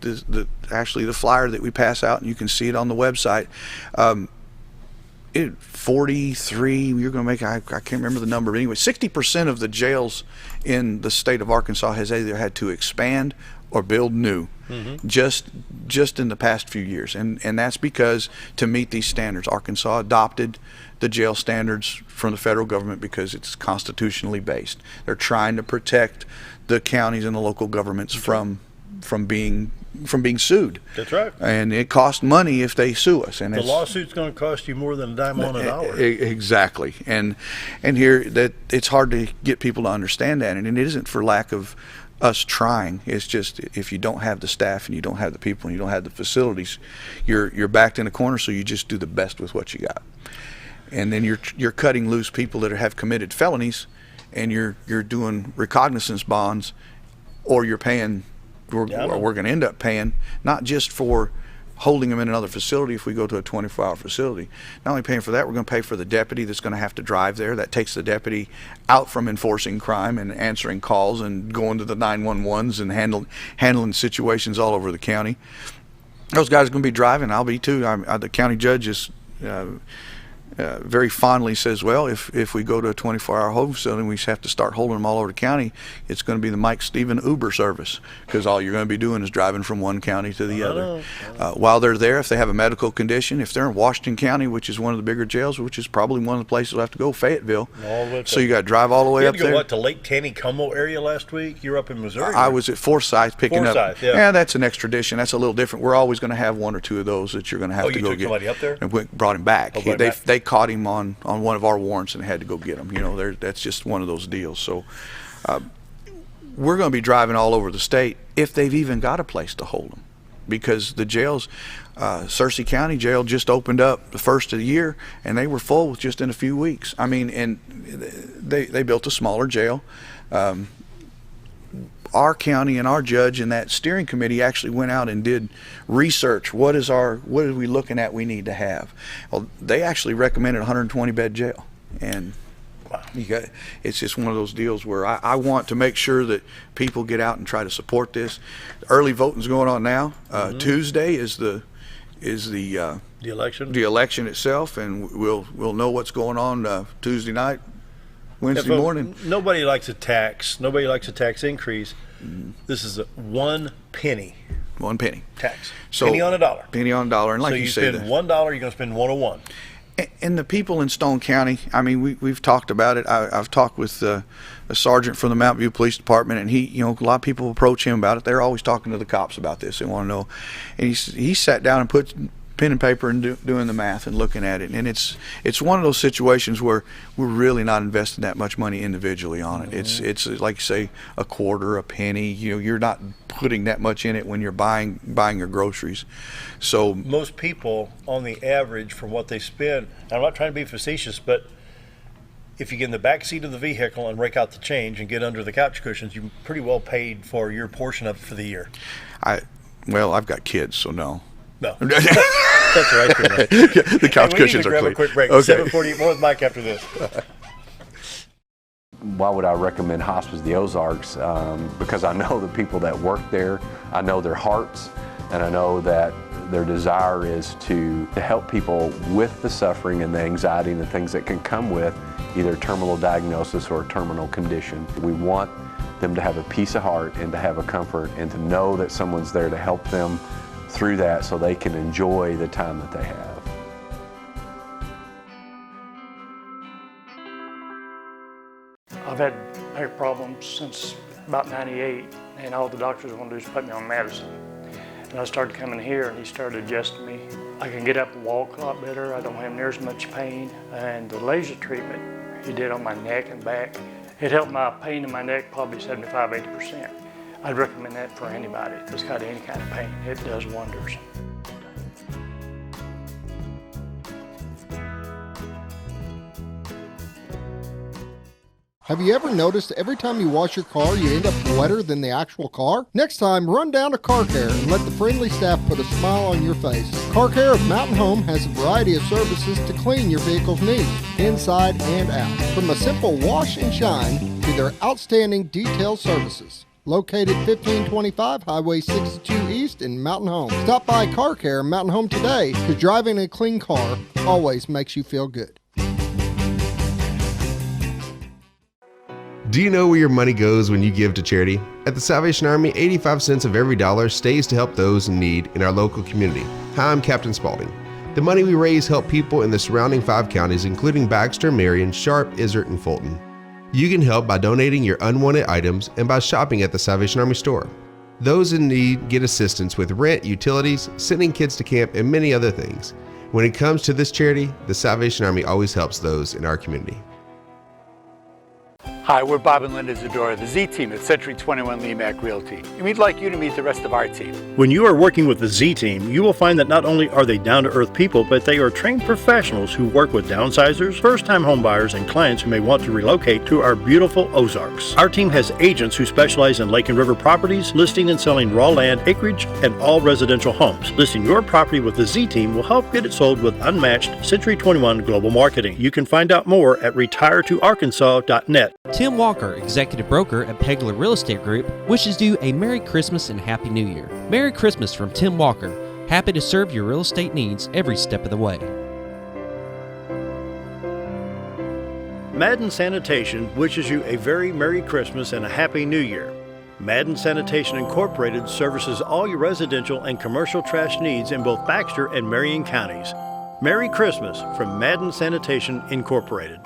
actually the flyer that we pass out, and you can see it on the website, 43, you're going to make, I can't remember the number, but anyway, 60% of the jails in the state of Arkansas has either had to expand or build new, just in the past few years. And that's because to meet these standards, Arkansas adopted the jail standards from the federal government because it's constitutionally based. They're trying to protect the counties and the local governments from being sued. That's right. And it costs money if they sue us. And the lawsuit's going to cost you more than a dime on an hour. Exactly. And here that it's hard to get people to understand that, and it isn't for lack of us trying. It's just if you don't have the staff and you don't have the people and you don't have the facilities, you're backed in a corner, so you just do the best with what you got. And then you're cutting loose people that have committed felonies, and you're doing recognizance bonds, or you're paying we're going to end up paying, not just for holding them in another facility if we go to a 24-hour facility. Not only paying for that, we're going to pay for the deputy that's going to have to drive there. That takes the deputy out from enforcing crime and answering calls and going to the 911s and handling situations all over the county. Those guys are going to be driving. I'll be too. The county judge is very fondly says, well, if we go to a 24-hour hold facility and we have to start holding them all over the county, it's going to be the Mike Stephen Uber service, because all you're going to be doing is driving from one county to the other. While they're there, if they have a medical condition, if they're in Washington County, which is one of the bigger jails, which is probably one of the places we'll have to go, Fayetteville. So you got to drive all the way up there. You had to go, to Lake Taneycomo area last week? You were up in Missouri. I was at Forsyth picking up. Yeah, that's an extradition. That's a little different. We're always going to have one or two of those that you're going to have to go get. You took somebody up there? And brought him back. They caught him on one of our warrants and had to go get him. That's just one of those deals. So we're going to be driving all over the state if they've even got a place to hold them, because the jails, Searcy County Jail just opened up the first of the year, and they were full just in a few weeks. I mean, and they built a smaller jail. Our county and our judge and that steering committee actually went out and did research. What are we looking at we need to have? Well, they actually recommended a 120-bed jail. And it's just one of those deals where I want to make sure that people get out and try to support this. Early voting's going on now. Tuesday is the election. The election itself, and we'll know what's going on Tuesday night. Wednesday morning. Nobody likes a tax. Nobody likes a tax increase. This is a 1 penny. 1 penny tax. So penny on a dollar. Penny on a dollar, and like you say, spend $1, you're going to spend 101. And the people in Stone County, I mean, we've talked about it. I've talked with a sergeant from the Mountain View Police Department, and he, a lot of people approach him about it. They're always talking to the cops about this. They want to know, and he sat down and put pen and paper and doing the math and looking at it, and it's one of those situations where we're really not investing that much money individually on it. It's like you say, a quarter, a penny. You're not putting that much in it when you're buying your groceries. So most people, on the average, for what they spend, and I'm not trying to be facetious, but if you get in the back seat of the vehicle and rake out the change and get under the couch cushions, you're pretty well paid for your portion of it for the year. I've got kids, so no. No. That's right. The couch cushions are clean. We need to grab a quick break. Okay. 7:48 more with Mike after this. Why would I recommend Hospice of the Ozarks? Because I know the people that work there, I know their hearts, and I know that their desire is to help people with the suffering and the anxiety and the things that can come with either terminal diagnosis or a terminal condition. We want them to have a peace of heart and to have a comfort and to know that someone's there to help them through that so they can enjoy the time that they have. I've had back problems since about 98, and all the doctors want to do is put me on medicine. And I started coming here, and he started adjusting me. I can get up and walk a lot better. I don't have near as much pain. And the laser treatment he did on my neck and back, it helped my pain in my neck probably 75–80%. I'd recommend that for anybody that's got any kind of pain. It does wonders. Have you ever noticed every time you wash your car, you end up wetter than the actual car? Next time, run down to Car Care and let the friendly staff put a smile on your face. Car Care of Mountain Home has a variety of services to clean your vehicle's needs, inside and out. From a simple wash and shine to their outstanding detailed services. Located 1525 Highway 62 East in Mountain Home. Stop by Car Care Mountain Home today, because driving a clean car always makes you feel good. Do you know where your money goes when you give to charity? At the Salvation Army, 85 cents of every dollar stays to help those in need in our local community. Hi, I'm Captain Spaulding. The money we raise help people in the surrounding 5 counties, including Baxter, Marion, Sharp, Izard, and Fulton. You can help by donating your unwanted items and by shopping at the Salvation Army store. Those in need get assistance with rent, utilities, sending kids to camp, and many other things. When it comes to this charity, the Salvation Army always helps those in our community. Hi, we're Bob and Linda Zadora, the Z Team at Century 21 Lemac Realty, and we'd like you to meet the rest of our team. When you are working with the Z Team, you will find that not only are they down-to-earth people, but they are trained professionals who work with downsizers, first-time homebuyers, and clients who may want to relocate to our beautiful Ozarks. Our team has agents who specialize in lake and river properties, listing and selling raw land, acreage, and all residential homes. Listing your property with the Z Team will help get it sold with unmatched Century 21 global marketing. You can find out more at retiretoarkansas.net. Tim Walker, Executive Broker at Pegler Real Estate Group, wishes you a Merry Christmas and Happy New Year. Merry Christmas from Tim Walker. Happy to serve your real estate needs every step of the way. Madden Sanitation wishes you a very Merry Christmas and a Happy New Year. Madden Sanitation Incorporated services all your residential and commercial trash needs in both Baxter and Marion counties. Merry Christmas from Madden Sanitation Incorporated.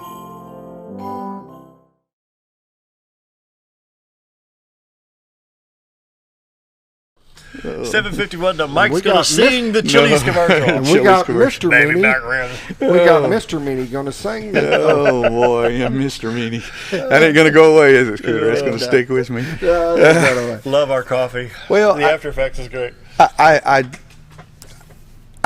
7:51. Now Mike's gonna sing the Chili's commercial. We got Mr. Baby Meany. background. We got Mr. Meany gonna sing. Oh boy, yeah, Mr. Meany. That ain't gonna go away, is it, Scooter? That's gonna stick with me. Love our coffee. Well, the after effects is great.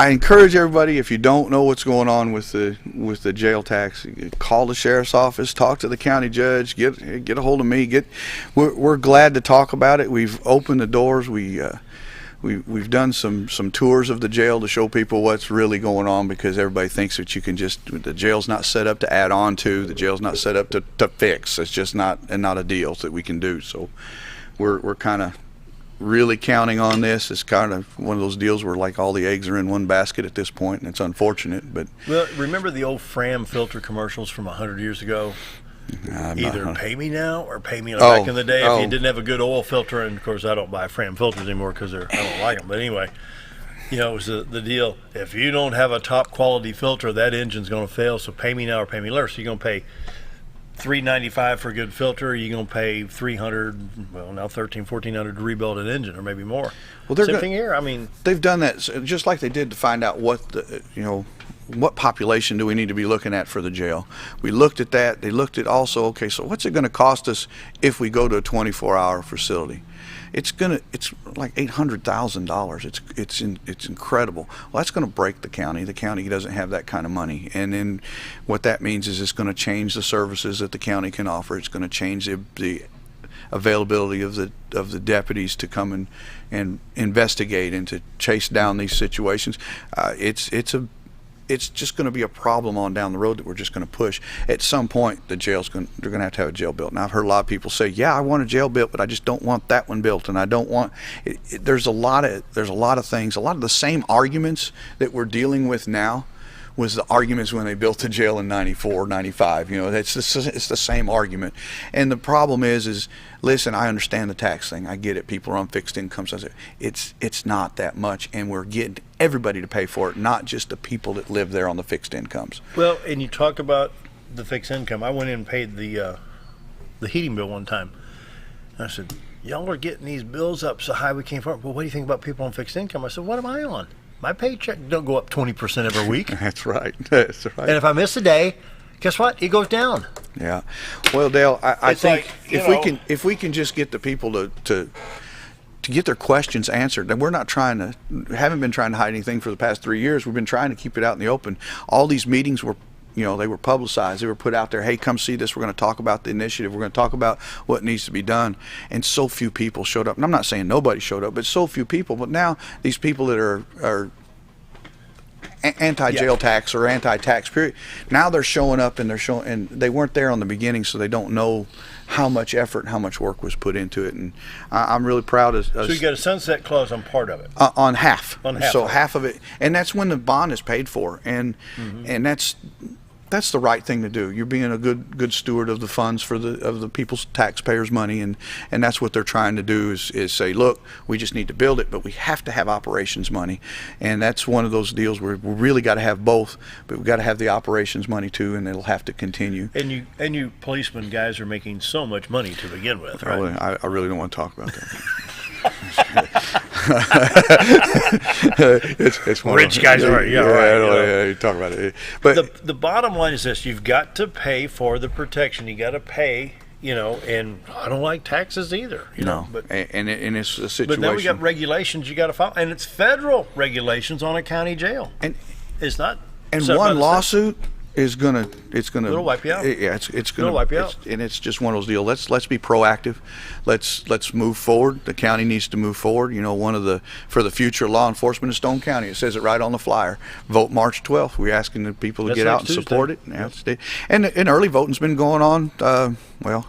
I encourage everybody, if you don't know what's going on with the jail tax, call the sheriff's office, talk to the county judge, get a hold of me. We're glad to talk about it. We've opened the doors. We've done some tours of the jail to show people what's really going on, because everybody thinks that you can just, the jail's not set up to add on to, the jail's not set up to fix. It's just not a deal that we can do. So we're kind of really counting on this. It's kind of one of those deals where like all the eggs are in one basket at this point, and it's unfortunate. But well, remember the old Fram filter commercials from 100 years ago? Either pay me now or pay me back in the day if you didn't have a good oil filter. And of course I don't buy Fram filters anymore because I don't like them. But anyway, you know, it was the deal. If you don't have a top quality filter, that engine's going to fail. So pay me now or pay me later. So you're going to pay $395 for a good filter. You're going to pay $300, well now $1,400 to rebuild an engine, or maybe more. Well, same thing here. I mean, they've done that just like they did to find out what what population do we need to be looking at for the jail. We looked at that. They looked at also, okay, so what's it going to cost us if we go to a 24-hour facility? It's like $800,000. It's incredible. Well, that's going to break the county. The county doesn't have that kind of money, and then what that means is it's going to change the services that the county can offer. It's going to change the availability of the deputies to come and investigate and to chase down these situations. It's just going to be a problem on down the road that we're just going to push. At some point, they're going to have a jail built. Now, I've heard a lot of people say, "Yeah, I want a jail built, but I just don't want that one built, and I don't want." There's a lot of things, a lot of the same arguments that we're dealing with now was the arguments when they built the jail in 94, 95. You know, it's the same argument. And the problem is listen, I understand the tax thing. I get it. People are on fixed incomes. It's not that much, and we're getting everybody to pay for it, not just the people that live there on the fixed incomes. Well, and you talk about the fixed income. I went in and paid the heating bill one time. And I said, y'all are getting these bills up so high we can't afford it. Well, what do you think about people on fixed income? I said, what am I on? My paycheck don't go up 20% every week. That's right. That's right. And if I miss a day, guess what? It goes down. Yeah. Well, Dale, I think like, if we can just get the people to get their questions answered, and we're not haven't been trying to hide anything for the past 3 years. We've been trying to keep it out in the open. All these meetings were, they were publicized. They were put out there. Hey, come see this. We're going to talk about the initiative. We're going to talk about what needs to be done. And so few people showed up. And I'm not saying nobody showed up, but so few people. But now these people that are anti-jail tax or anti-tax period, now they're showing up, and they weren't there on the beginning, so they don't know how much effort and how much work was put into it. And I'm really proud of. So you got a sunset clause on part of it. On half. On half. So half of it, and that's when the bond is paid for, and that's the right thing to do. You're being a good steward of the funds of the people's taxpayers' money, and that's what they're trying to do is say, look, we just need to build it, but we have to have operations money, and that's one of those deals where we really got to have both, but we got to have the operations money too, and it'll have to continue. And you policemen guys are making so much money to begin with, right? I really don't want to talk about that. it's one rich guys are right. You talk about it. But the bottom line is this: you've got to pay for the protection. You got to pay, and I don't like taxes either. But it's a situation. But then we got regulations you got to follow, and it's federal regulations on a county jail, and it's not. And one lawsuit is gonna it'll wipe you out. Yeah, it's gonna wipe you out. And it's just one of those deals. Let's be proactive. Let's move forward. The county needs to move forward. For the future law enforcement in Stone County, it says it right on the flyer. Vote March 12th. We're asking the people to get out and support it. And early voting's been going on.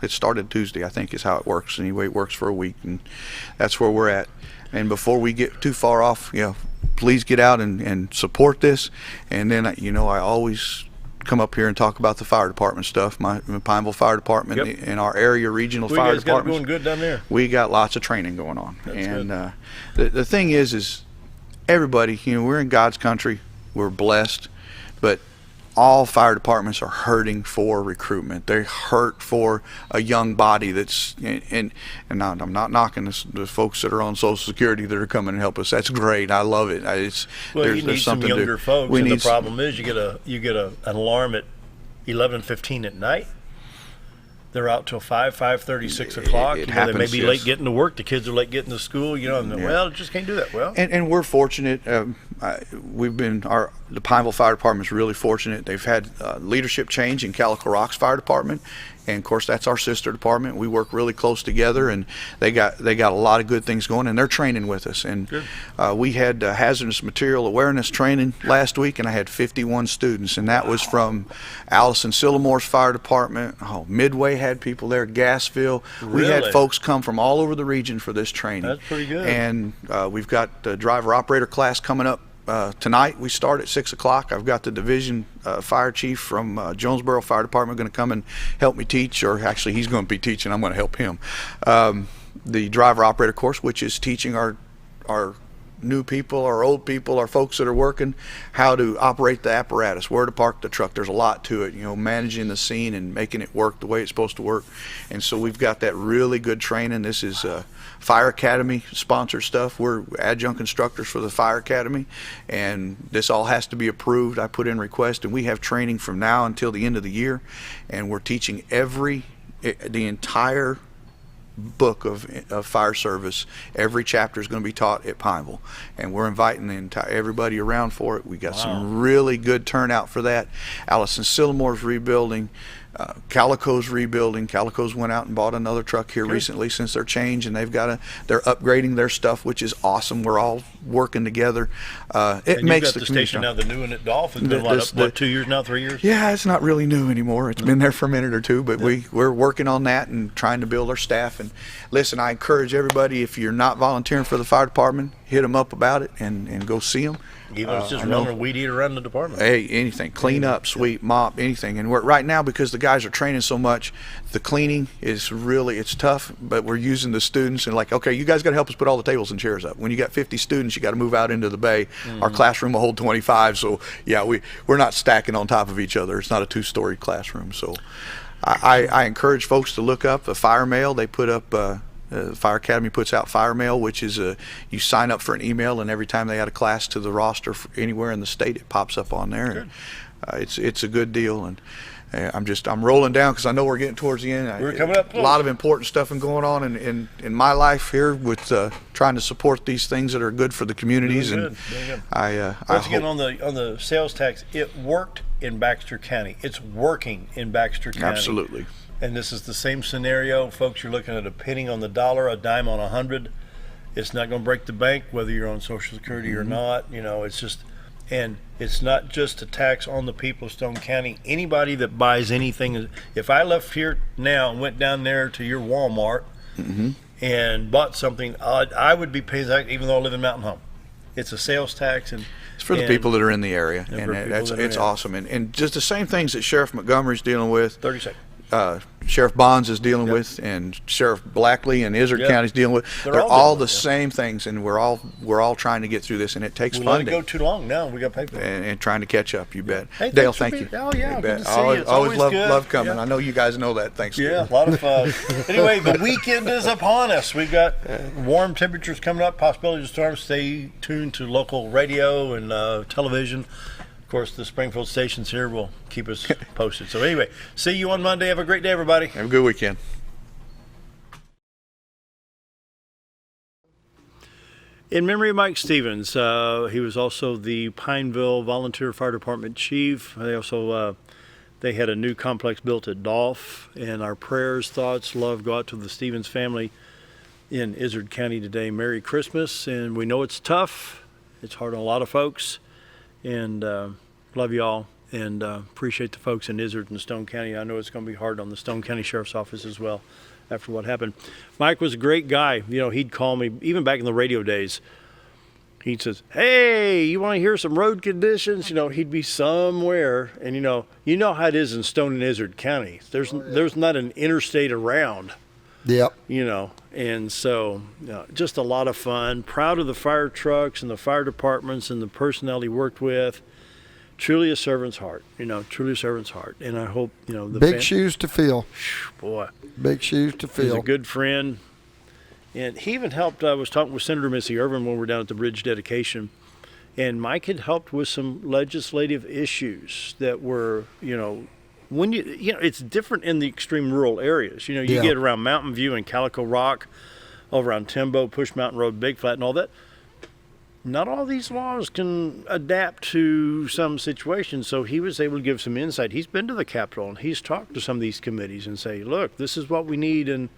It started Tuesday, I think, is how it works. Anyway, it works for a week, and that's where we're at. And before we get too far off, please get out and support this. And then I always come up here and talk about the fire department stuff. My Pineville Fire Department in our area regional fire departments. Got it going good down there. We got lots of training going on. That's good. The thing is everybody, we're in God's country. We're blessed, but all fire departments are hurting for recruitment. They hurt for a young body that's and I'm not knocking the folks that are on Social Security that are coming and help us. That's great. I love it. You need some younger folks, and the problem is you get an alarm at 11:15 at night. They're out till 5:30, 6 o'clock. It they happens, may be late getting to work. The kids are late getting to school. Well, just can't do that. Well, and we're fortunate. The Pineville Fire Department is really fortunate. They've had leadership change in Calico Rocks Fire Department, and of course that's our sister department. We work really close together, and they got a lot of good things going, and they're training with us. And we had hazardous material awareness training last week, and I had 51 students, and that was from Allison Sillimore's Fire Department. Midway had people there, Gassville. Really? We had folks come from all over the region for this training. That's pretty good. And we've got the driver operator class coming up tonight. We start at 6 o'clock. I've got the division fire chief from Jonesboro Fire Department going to come and help me teach, or actually he's going to be teaching. I'm going to help him. The driver operator course, which is teaching our new people, our old people, our folks that are working, how to operate the apparatus, where to park the truck. There's a lot to it, managing the scene and making it work the way it's supposed to work. And so we've got that really good training. This is Fire Academy sponsored stuff. We're adjunct instructors for the Fire Academy, and this all has to be approved. I put in request, and we have training from now until the end of the year, and we're teaching the entire book of fire service. Every chapter is going to be taught at Pineville, and we're inviting everybody around for it. We got some really good turnout for that. Allison Sillimore's rebuilding. Calico's rebuilding. Calico's went out and bought another truck here recently since their change, and they're upgrading their stuff, which is awesome. We're all working together. It makes the station now, the new one at Dolphin. It's been 2 years now, 3 years? Yeah, it's not really new anymore. It's been there for a minute or two, but we're working on that and trying to build our staff. And listen, I encourage everybody, if you're not volunteering for the fire department, hit them up about it and go see them. Even if it's just running a weed eater around the department. Hey, anything. Clean up, sweep, mop, anything. And right now, because the guys are training so much, the cleaning is really, it's tough, but we're using the students and like, okay, you guys got to help us put all the tables and chairs up. When you got 50 students, you got to move out into the bay. Our classroom will hold 25, so yeah, we're not stacking on top of each other. It's not a two-story classroom. So I encourage folks to look up the Fire Mail. They put up Fire Academy puts out Fire Mail, which is you sign up for an email, and every time they add a class to the roster anywhere in the state, it pops up on there. And, it's a good deal, and I'm rolling down because I know we're getting towards the end. We're coming up close. A lot of important stuff going on in my life here with trying to support these things that are good for the communities. Doing and good. I Once again, on the sales tax, it worked in Baxter County. It's working in Baxter County. Absolutely. And this is the same scenario, folks. You're looking at a penny on the dollar, a dime on 100. It's not going to break the bank, whether you're on Social Security or not. You know, it's just, and it's not just a tax on the people of Stone County. Anybody that buys anything, if I left here now and went down there to your Walmart and bought something, I would be paying that, even though I live in Mountain Home. It's a sales tax, and it's for the people that are in the area, and it's awesome. And just the same things that Sheriff Montgomery's dealing with. 30 seconds. Sheriff Bonds is dealing with, and Sheriff Blackley and Izard County's dealing with. They're all the same things, and we're all trying to get through this, and it takes funding. We let it go too long now. We got to pay for it. And trying to catch up, you bet. Hey, Dale, thank you. Oh, yeah, you good bet. to see you. It's always love coming. I know you guys know that. Thanks. Yeah, a lot of fun. Anyway, the weekend is upon us. We've got warm temperatures coming up, possibility of storms. Stay tuned to local radio and television. Of course, the Springfield stations here will keep us posted. So anyway, see you on Monday. Have a great day, everybody. Have a good weekend. In memory of Mike Stevens, he was also the Pineville Volunteer Fire Department chief. They also they had a new complex built at Dolph, and our prayers, thoughts, love go out to the Stevens family in Izard County today. Merry Christmas, and we know it's tough. It's hard on a lot of folks. And love you all, and appreciate the folks in Izard and Stone County. I know it's going to be hard on the Stone County Sheriff's Office as well after what happened. Mike was a great guy. You know, he'd call me, even back in the radio days. He says, hey, you want to hear some road conditions? You know, he'd be somewhere, and you know how it is in Stone and Izard County. There's not an interstate around. Yep. You know, and so just a lot of fun. Proud of the fire trucks and the fire departments and the personnel he worked with. Truly a servant's heart, truly a servant's heart. And I hope, the big shoes to fill. Boy. Big shoes to fill. He's a good friend. And he even helped, I was talking with Senator Missy Irvin when we were down at the bridge dedication. And Mike had helped with some legislative issues that were, when it's different in the extreme rural areas. You get around Mountain View and Calico Rock, over on Timbo, Push Mountain Road, Big Flat, and all that. Not all these laws can adapt to some situations, so he was able to give some insight. He's been to the Capitol, and he's talked to some of these committees and say, look, this is what we need in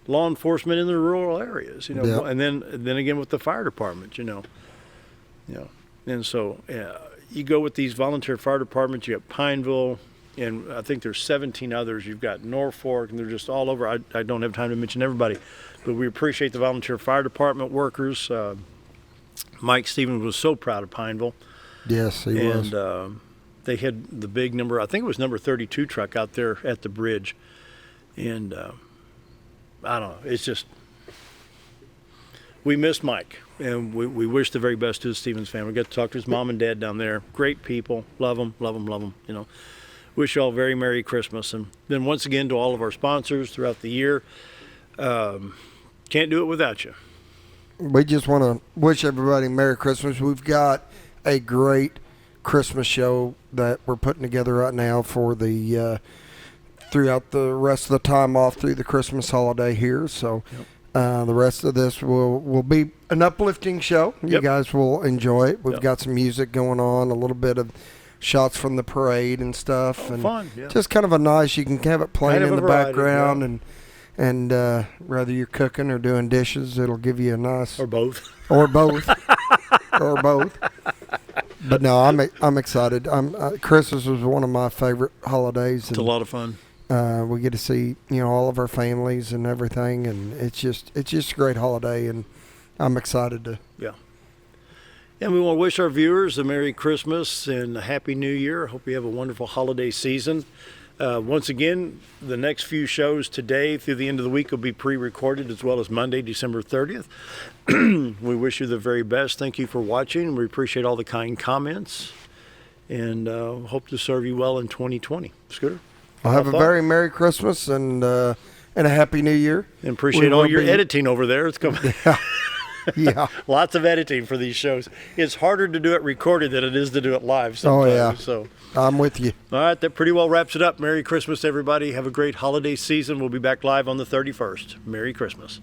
law enforcement in the rural areas, and then again with the fire department, And so you go with these volunteer fire departments, you got Pineville, and I think there's 17 others. You've got Norfolk, and they're just all over. I don't have time to mention everybody, but we appreciate the volunteer fire department workers. Mike Stevens was so proud of Pineville. Yes, he was. And they had the big number, I think it was number 32 truck out there at the bridge. And I don't know, it's just, we miss Mike. And we wish the very best to the Stevens family. We got to talk to his mom and dad down there. Great people. Love them, love them, love them, Wish you all a very Merry Christmas. And then once again to all of our sponsors throughout the year. Can't do it without you. We just want to wish everybody Merry Christmas. We've got a great Christmas show that we're putting together right now for the throughout the rest of the time off through the Christmas holiday here. So the rest of this will be an uplifting show. You guys will enjoy it. We've got some music going on, a little bit of shots from the parade and stuff. Oh, and fun, yeah. Just kind of a nice, you can have it playing in the background and whether you're cooking or doing dishes, it'll give you a nice... Or both. Or both. Or both. But no, I'm excited. Christmas was one of my favorite holidays. It's a lot of fun. We get to see, all of our families and everything, and it's just a great holiday, and I'm excited to. Yeah. And we want to wish our viewers a Merry Christmas and a Happy New Year. Hope you have a wonderful holiday season. Once again, the next few shows today through the end of the week will be pre-recorded, as well as Monday, December 30th. We wish you the very best. Thank you for watching. We appreciate all the kind comments, and hope to serve you well in 2020. Scooter? I'll have a very Merry Christmas and a Happy New Year. And appreciate all your editing over there. It's coming. Yeah. Lots of editing for these shows. It's harder to do it recorded than it is to do it live sometimes. Oh, yeah. So I'm with you. All right, that pretty well wraps it up. Merry Christmas, everybody. Have a great holiday season. We'll be back live on the 31st. Merry Christmas.